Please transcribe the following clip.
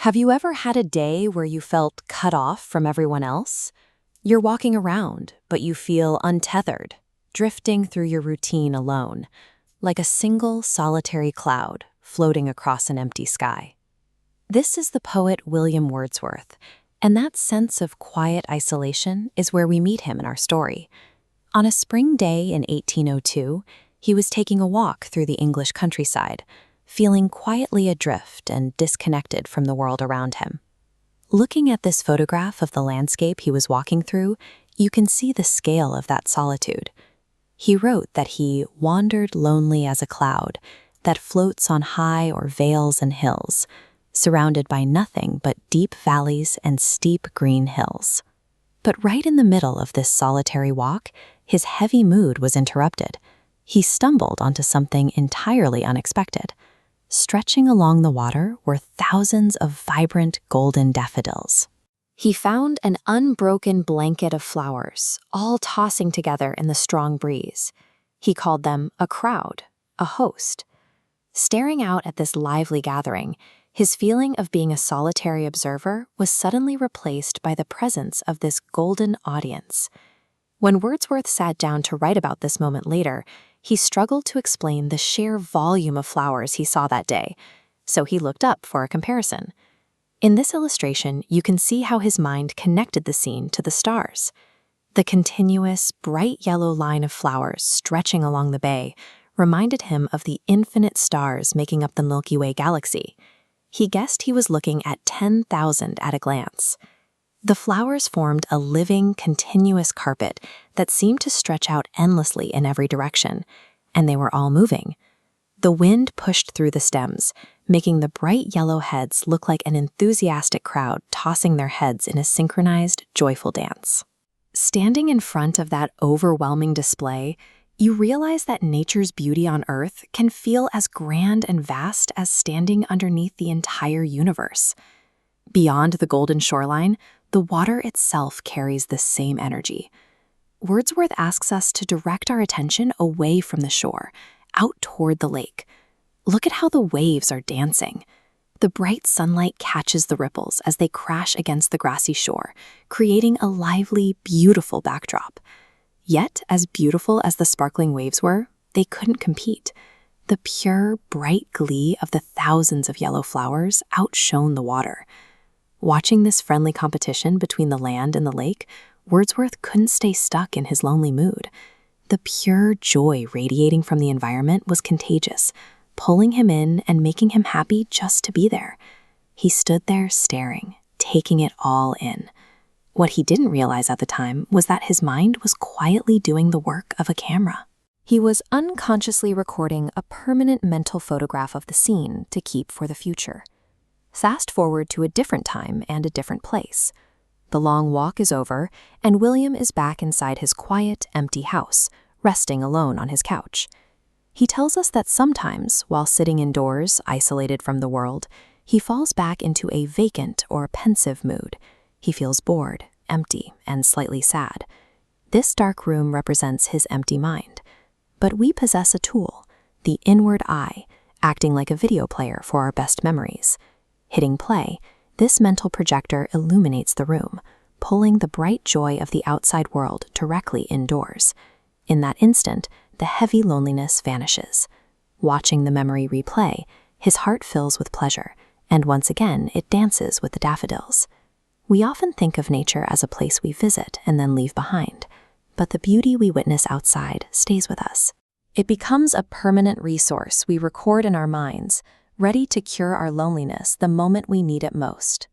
Have you ever had a day where you felt cut off from everyone else? You're walking around, but you feel untethered, drifting through your routine alone, like a single solitary cloud floating across an empty sky. This is the poet William Wordsworth, and that sense of quiet isolation is where we meet him in our story. On a spring day in 1802, he was taking a walk through the English countryside, feeling quietly adrift and disconnected from the world around him. Looking at this photograph of the landscape he was walking through, you can see the scale of that solitude. He wrote that he wandered lonely as a cloud that floats on high or vales and hills, surrounded by nothing but deep valleys and steep green hills. But right in the middle of this solitary walk, his heavy mood was interrupted. He stumbled onto something entirely unexpected. Stretching along the water were thousands of vibrant golden daffodils. He found an unbroken blanket of flowers, all tossing together in the strong breeze. He called them a crowd, a host. Staring out at this lively gathering, his feeling of being a solitary observer was suddenly replaced by the presence of this golden audience. When Wordsworth sat down to write about this moment later, he struggled to explain the sheer volume of flowers he saw that day, so he looked up for a comparison. In this illustration, you can see how his mind connected the scene to the stars. The continuous, bright yellow line of flowers stretching along the bay reminded him of the infinite stars making up the Milky Way galaxy. He guessed he was looking at 10,000 at a glance. The flowers formed a living, continuous carpet that seemed to stretch out endlessly in every direction, and they were all moving. The wind pushed through the stems, making the bright yellow heads look like an enthusiastic crowd tossing their heads in a synchronized, joyful dance. Standing in front of that overwhelming display, you realize that nature's beauty on Earth can feel as grand and vast as standing underneath the entire universe. Beyond the golden shoreline, the water itself carries the same energy. Wordsworth asks us to direct our attention away from the shore, out toward the lake. Look at how the waves are dancing. The bright sunlight catches the ripples as they crash against the grassy shore, creating a lively, beautiful backdrop. Yet, as beautiful as the sparkling waves were, they couldn't compete. The pure, bright glee of the thousands of yellow flowers outshone the water. Watching this friendly competition between the land and the lake, Wordsworth couldn't stay stuck in his lonely mood. The pure joy radiating from the environment was contagious, pulling him in and making him happy just to be there. He stood there staring, taking it all in. What he didn't realize at the time was that his mind was quietly doing the work of a camera. He was unconsciously recording a permanent mental photograph of the scene to keep for the future. Fast forward to a different time and a different place. The long walk is over, and William is back inside his quiet, empty house, resting alone on his couch. He tells us that sometimes, while sitting indoors, isolated from the world, he falls back into a vacant or pensive mood. He feels bored, empty, and slightly sad. This dark room represents his empty mind. But we possess a tool, the inward eye, acting like a video player for our best memories. Hitting play, this mental projector illuminates the room, pulling the bright joy of the outside world directly indoors. In that instant, the heavy loneliness vanishes. Watching the memory replay, his heart fills with pleasure, and once again it dances with the daffodils. We often think of nature as a place we visit and then leave behind, but the beauty we witness outside stays with us. It becomes a permanent resource we record in our minds, ready to cure our loneliness the moment we need it most.